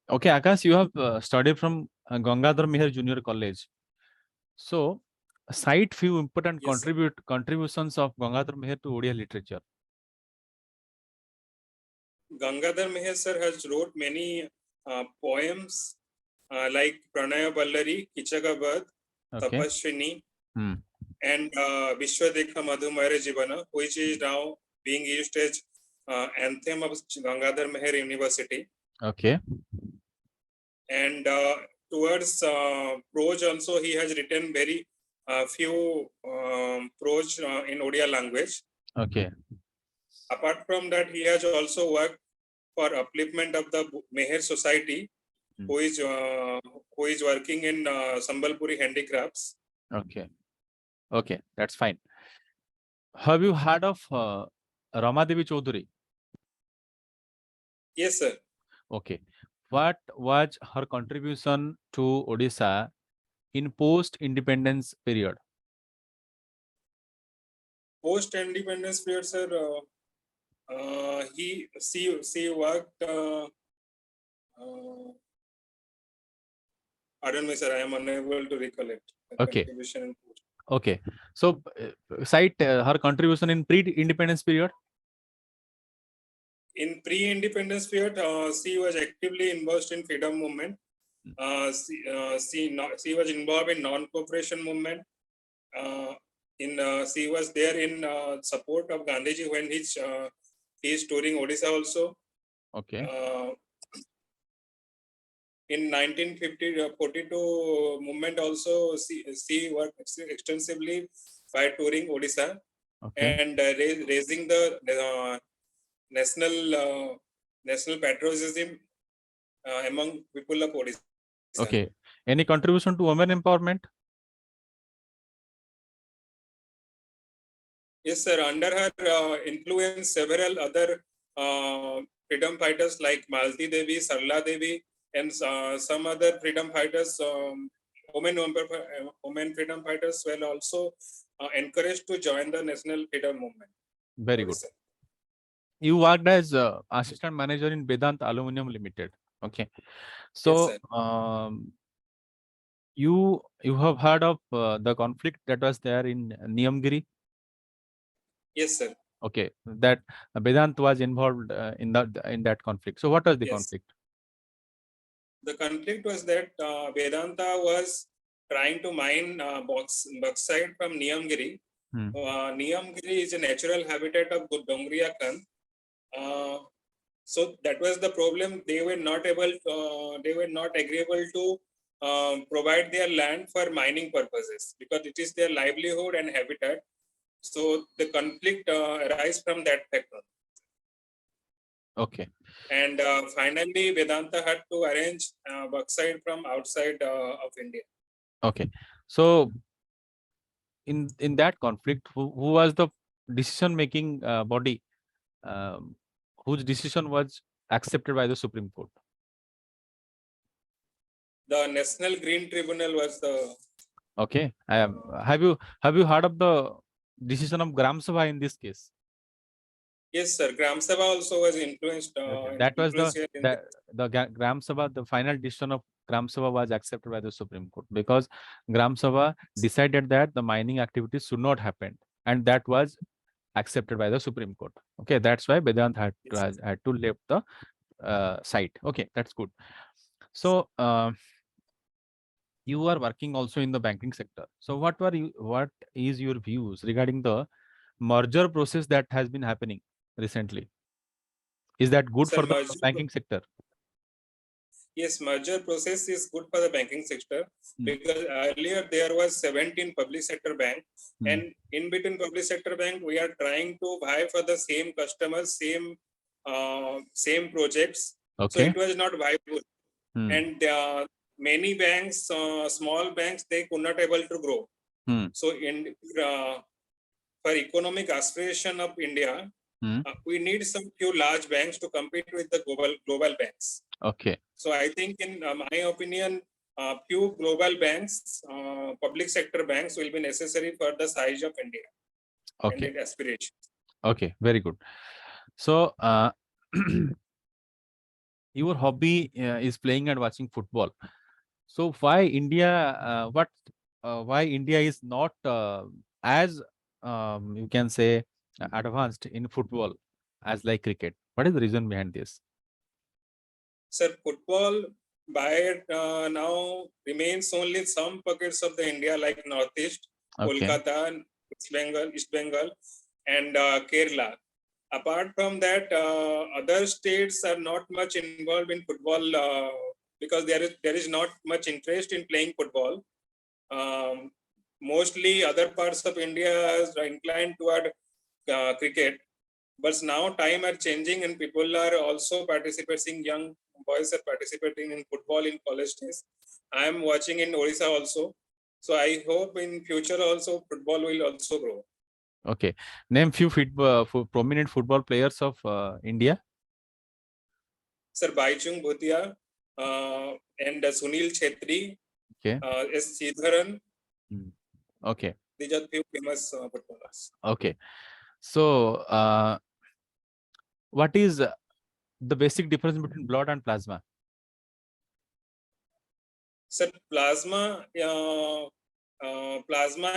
Okay, Akash, you have studied from Gangadhar Meher Junior College. So, cite few important Yes, sir. contributions of Gangadhar Meher to Odia literature. Gangadhar Meher sir has wrote many poems like Pranaya Ballari, Kichagabad, Okay. Tapaswini, Hmm. and Vishwadekha Madhumara Jivana, which is now being used as anthem of Gangadhar Meher University. Okay. And towards prose also, he has written very few prose in Odia language. Okay. Apart from that, he has also worked for upliftment of the Meher Society, Hmm. who is working in Sambalpuri handicrafts. Okay. Okay. That's fine. Have you heard of Ramadevi Chaudhary? Yes, sir. Okay. What was her contribution to Odisha in post-independence period? Post-independence period, sir, she worked. Pardon me, sir. I am unable to recollect the Okay. contribution in post. Okay. So, cite her contribution in pre-independence period. In pre-independence period, she was actively involved in freedom movement. She was involved in non-cooperation movement. She was there in support of Gandhiji when he is touring Odisha also. Okay. In 1942 movement also, she worked extensively by touring Odisha. Okay. And raising the national patriotism among people of Odisha. Okay. Any contribution to women empowerment? Yes, sir. Under her influence, several other freedom fighters like Malti Devi, Sarla Devi, and some other freedom fighters, women freedom fighters, were also encouraged to join the national freedom movement. Very good. Odisha. You worked as assistant manager in Vedant Aluminium Limited. Okay. So, Yes, you have heard of the conflict that was there in Niyamgiri? yes, sir. Okay, that Vedant was involved in that conflict. So, what was the Yes. conflict? The conflict was that Vedanta was trying to mine bauxite from Niyamgiri. Niyamgiri is a natural habitat of Dongriakan. So that was the problem. They were not agreeable to provide their land for mining purposes because it is their livelihood and habitat. So the conflict arises from that factor. Okay. And finally, Vedanta had to arrange bauxite from outside of India. Okay. So, in that conflict, who was the decision making body whose decision was accepted by the Supreme Court? The National Green Tribunal was the. Okay. Have you heard of the decision of Gram Sabha in this case? Yes, sir. Gram Sabha also was influenced. Okay. That was influenced here in the Gram Sabha, the final decision of Gram Sabha was accepted by the Supreme Court because Gram Sabha decided that the mining activities should not happen, and that was accepted by the Supreme Court. Okay, that's why Vedant had to leave the site. Okay, that's good. So, you are working also in the banking sector. So, what is your views regarding the merger process that has been happening recently? Is that good Sir, for the banking sector? Yes, merger process is good for the banking sector because earlier there was 17 public sector bank, and in between public sector bank we are trying to vie for the same customers, same projects. So Okay. it was not viable, and many banks, small banks, they could not able to grow. So in for economic aspiration of India, we need some few large banks to compete with the global banks. Okay. So I think, in my opinion, few global banks, public sector banks, will be necessary for the size of India. Okay. And its aspiration. Okay. Very good. So, your hobby is playing and watching football. So why India? Why India is not as you can say advanced in football as like cricket? What is the reason behind this? Sir, football by now remains only some pockets of the India like Northeast, Okay. Kolkata, East Bengal, and Kerala. Apart from that, other states are not much involved in football because there is not much interest in playing football. Mostly other parts of India are inclined toward cricket. But now time are changing and people are also participating. Young boys are participating in football in college days. I am watching in Odisha also. So I hope in future also football will also grow. Okay. Name few prominent football players of India. Sir Baichung Bhutia and Sunil Chetri, Okay. S. Sridharan. Okay. These are few famous footballers. Okay. So what is the basic difference between blood and plasma? Sir, plasma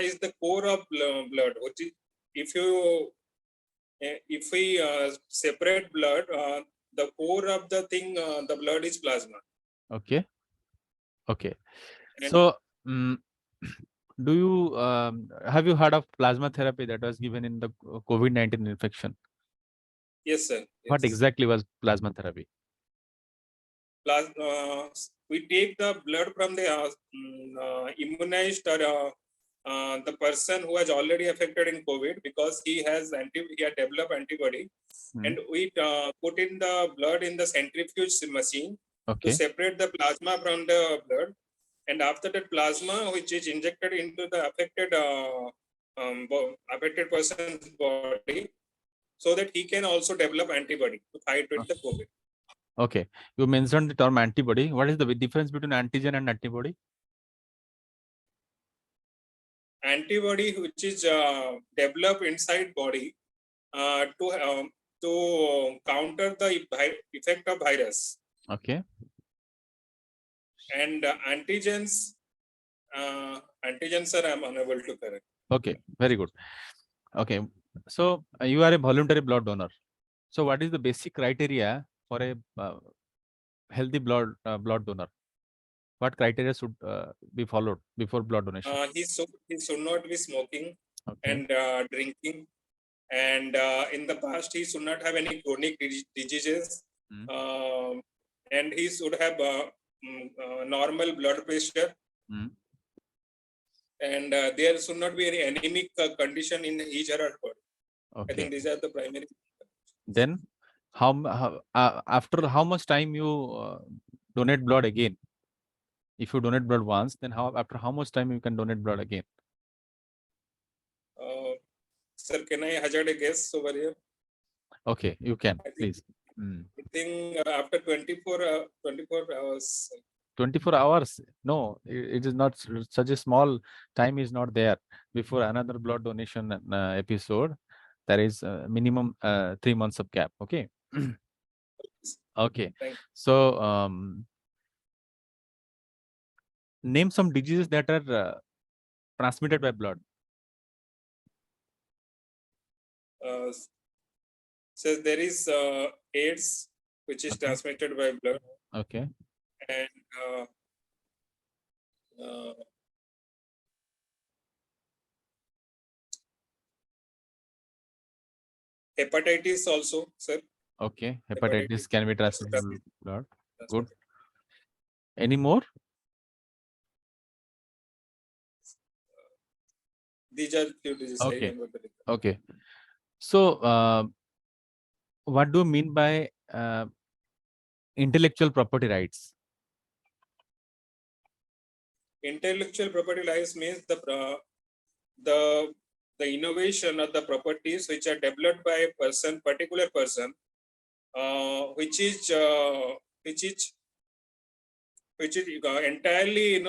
is the core of blood. Which is, if we separate blood, the core of the thing, the blood is plasma. Okay. Okay. And So do you have you heard of plasma therapy that was given in the COVID-19 infection? yes, sir. What Yes. exactly was plasma therapy? We take the blood from the immunized or the person who has already affected in COVID because he had developed antibody, and we put in the blood in the centrifuge machine to Okay. separate the plasma from the blood, and after that plasma, which is injected into the affected person's body, so that he can also develop antibody to fight with the COVID. Okay. You mentioned the term antibody. What is the difference between antigen and antibody? Antibody which is developed inside body to counter the effect of virus, Okay. and antigens are I'm unable to correct. Okay. Very good. Okay. So you are a voluntary blood donor. So what is the basic criteria for a healthy blood donor? What criteria should be followed before blood donation? He should not be smoking Okay. and drinking, and in the past he should not have any chronic diseases, and he should have normal blood pressure, and there should not be any anemic condition in his or her body. Okay. I think these are the primary. Then after how much time you donate blood again? If you donate blood once, then after how much time you can donate blood again? Sir, can I hazard a guess over here? Okay, you can, please. I think after 24 hours. 24 hours? No, it is not. Such a small time is not there. Before another blood donation episode, there is minimum 3 months of gap. Okay. Okay. So name some diseases that are transmitted by blood. So there is AIDS, which is transmitted by blood. Okay. And hepatitis also, sir. Okay. Hepatitis can be transmitted by blood. Good. Any more? These are few diseases. Okay. Okay. So what do you mean by intellectual property rights? Intellectual property rights means the innovation or the properties which are developed by a particular person, which is entirely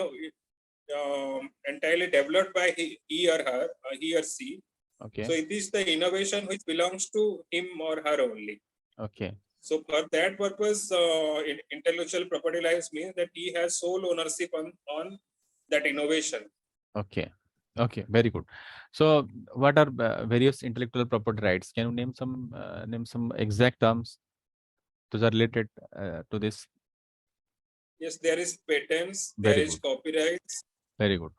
entirely developed by he or her, he or she. Okay. So it is the innovation which belongs to him or her only. Okay. So for that purpose, intellectual property rights means that he has sole ownership on that innovation. Okay. Okay. Very good. So, what are various intellectual property rights? Can you name some exact terms those are related to this? Yes, there is patents, there Very is good. copyrights. Very good.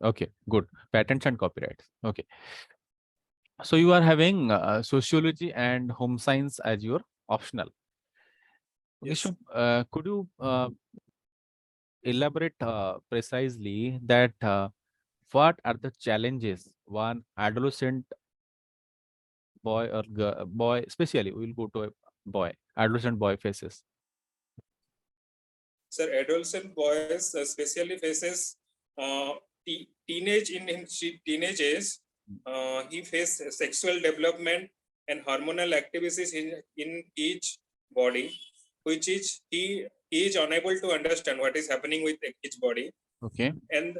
Okay. Good. Patents and copyrights. Okay. So you are having sociology and home science as your optional. Okay. Yes, So could you elaborate precisely that what are the challenges one adolescent boy or boy, especially we will go to a boy, adolescent boy faces? sir. Adolescent boys especially faces teenage teenage age. He faces sexual development and hormonal activities in each body, which is he is unable to understand what is happening with each body, Okay. and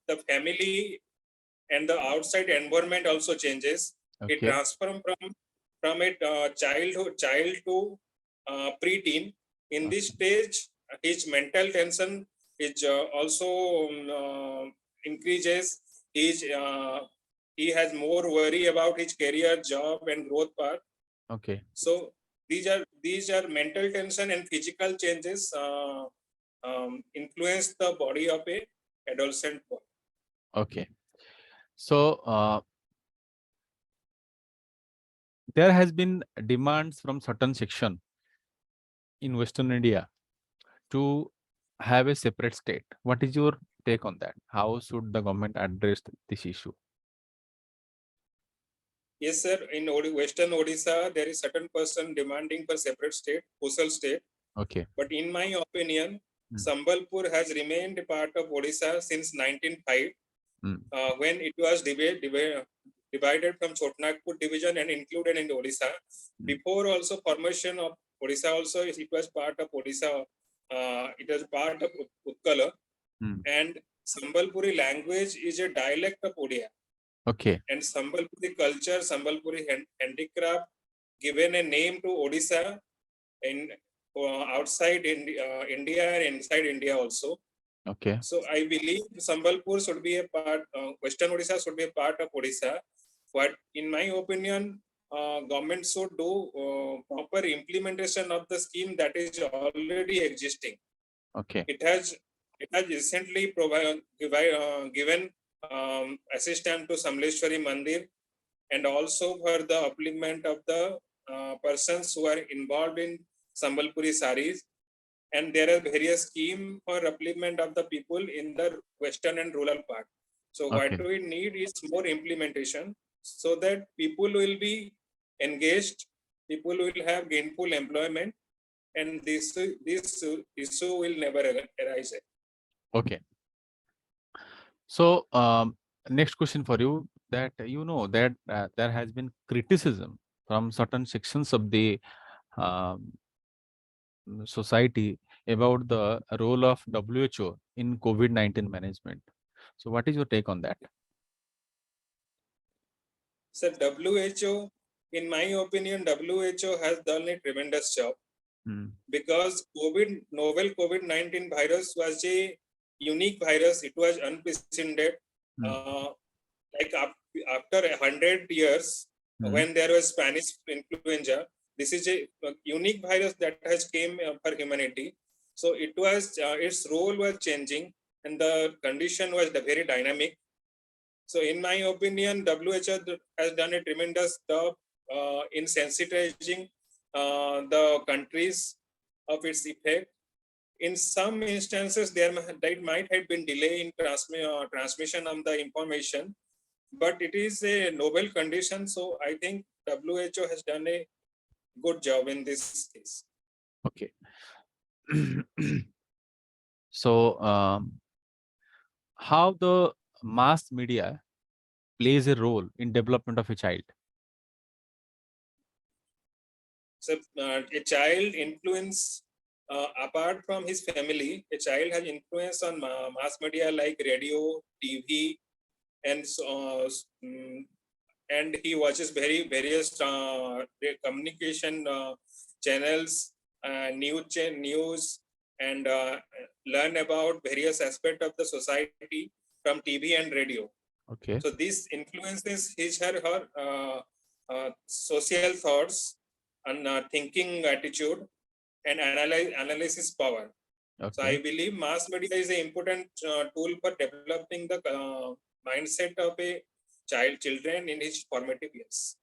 the family and the outside environment also changes. It Okay. transforms from a child to preteen. In this stage, his mental tension is also increases. He has more worry about his career, job, and growth path. Okay. So these are mental tension and physical changes influence the body of a adolescent boy. Okay. So there has been demands from certain section in Western India to have a separate state. What is your take on that? How should the government address this issue? Yes, sir. In Western Odisha, there is certain person demanding for separate state, coastal state. Okay. But in my opinion, Mm. Sambalpur has remained a part of Odisha since 1905, Mm. when it was divided from Chotnagpur division and included in Odisha. Mm. Before also formation of Odisha, also it was part of Odisha. It was part of Utkala, Mm. and Sambalpuri language is a dialect of Odia. Okay. And Sambalpuri culture, Sambalpuri handicraft, given a name to Odisha in outside India and inside India also. Okay. So I believe Sambalpur should be a part, Western Odisha should be a part of Odisha. But in my opinion, government should do proper implementation of the scheme that is already existing. Okay. It has recently given assistance to Samleshwari Mandir, and also for the upliftment of the persons who are involved in Sambalpuri saris. And there are various schemes for upliftment of the people in the western and rural part. So what Okay. we need is more implementation so that people will be engaged, people will have gainful employment, and this issue will never arise. Okay. So next question for you, that you know that there has been criticism from certain sections of the um, society about the role of WHO in COVID-19 management. So what is your take on that? So WHO, in my opinion, WHO has done a tremendous job, Mm. because novel COVID-19 virus was a unique virus. It was unprecedented. Mm. Uh, like after 100 years, Mm. when there was Spanish influenza, this is a unique virus that has came for humanity. So it was its role was changing, and the condition was very dynamic. So in my opinion, WHO has done a tremendous job in sensitizing the countries of its effect. In some instances, there might have been delay in transmission of the information, but it is a novel condition. So I think WHO has done a good job in this case. Okay. So how the mass media plays a role in development of a child? So a child influence, apart from his family, a child has influence on mass media like radio, TV, and and he watches various communication channels, news, and learn about various aspects of the society from TV and radio. Okay. So this influences her social thoughts and thinking attitude and analysis power. So I Okay. believe mass media is an important tool for developing the mindset of a children in his formative years.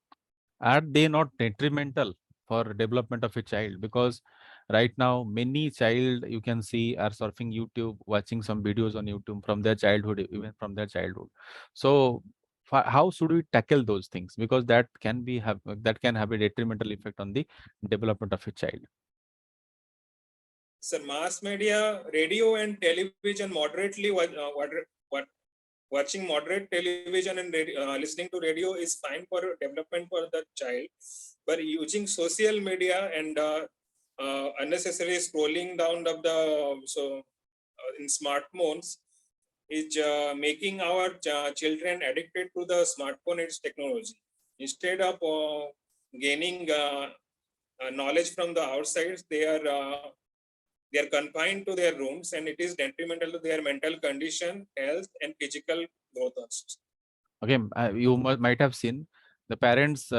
Are they not detrimental for development of a child? Because right now many child you can see are surfing YouTube, watching some videos on YouTube from their childhood, even from their childhood. So how should we tackle those things? Because that can have a detrimental effect on the development of a child. So mass media, radio and television moderately watching moderate television and listening to radio is fine for development for the child, but using social media and unnecessary scrolling down of the in smartphones is making our children addicted to the smartphone its technology instead of gaining knowledge from the outside. They are confined to their rooms, and it is detrimental to their mental condition, health, and physical growth also. Okay, you might have seen the parents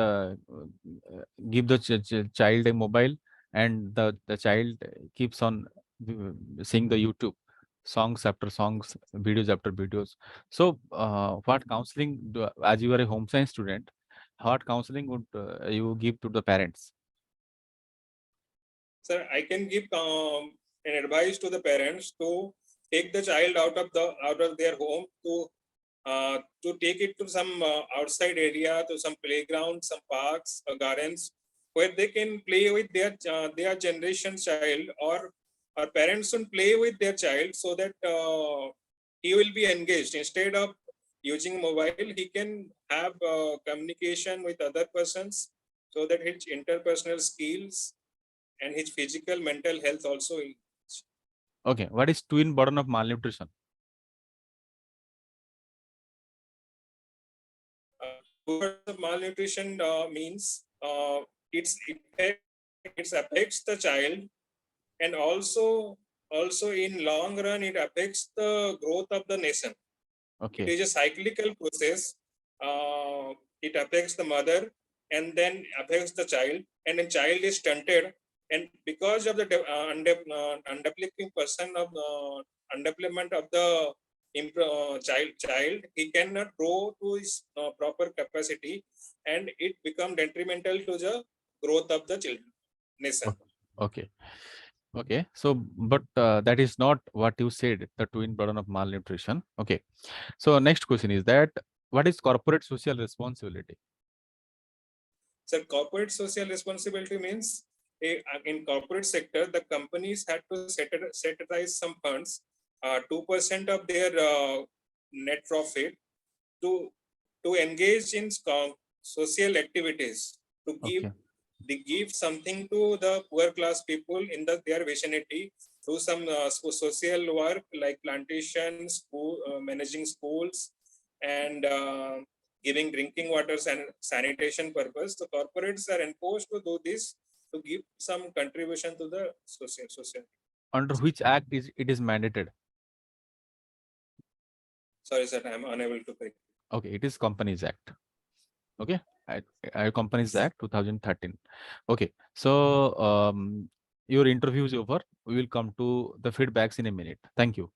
give the child a mobile, and the child keeps on seeing the YouTube songs after songs, videos after videos. So what counseling as you are a home science student, what counseling would you give to the parents? Sir, I can give an advice to the parents to take the child out of their home to take it to some outside area, to some playground, some parks or gardens where they can play with their generation child, or parents should play with their child so that he will be engaged. Instead of using mobile, he can have communication with other persons so that his interpersonal skills and his physical mental health also. Okay, what is twin burden of malnutrition? Malnutrition means it affects the child, and also in long run it affects the growth of the nation. It Okay, is a cyclical process. It affects the mother and then affects the child, and the child is stunted, and because of the undeveloping person of undevelopment of the child, he cannot grow to his proper capacity, and it become detrimental to the growth of the children nation. okay. Okay, so but that is not what you said, the twin burden of malnutrition. Okay, so next question is that what is corporate social responsibility? So corporate social responsibility means in corporate sector, the companies had to set aside some funds, 2% of their net profit to engage in social activities, to Okay, give something to the poor class people in their vicinity, do some social work like plantation, school, managing schools, and giving drinking water and sanitation purpose. The corporates are enforced to do this to give some contribution to the social. under which act is it is mandated? Sorry, sir, I am unable to correct. Okay, it is Companies Act. Okay, Companies Act 2013. Okay, so your interview is over. We will come to the feedbacks in a minute. Thank you.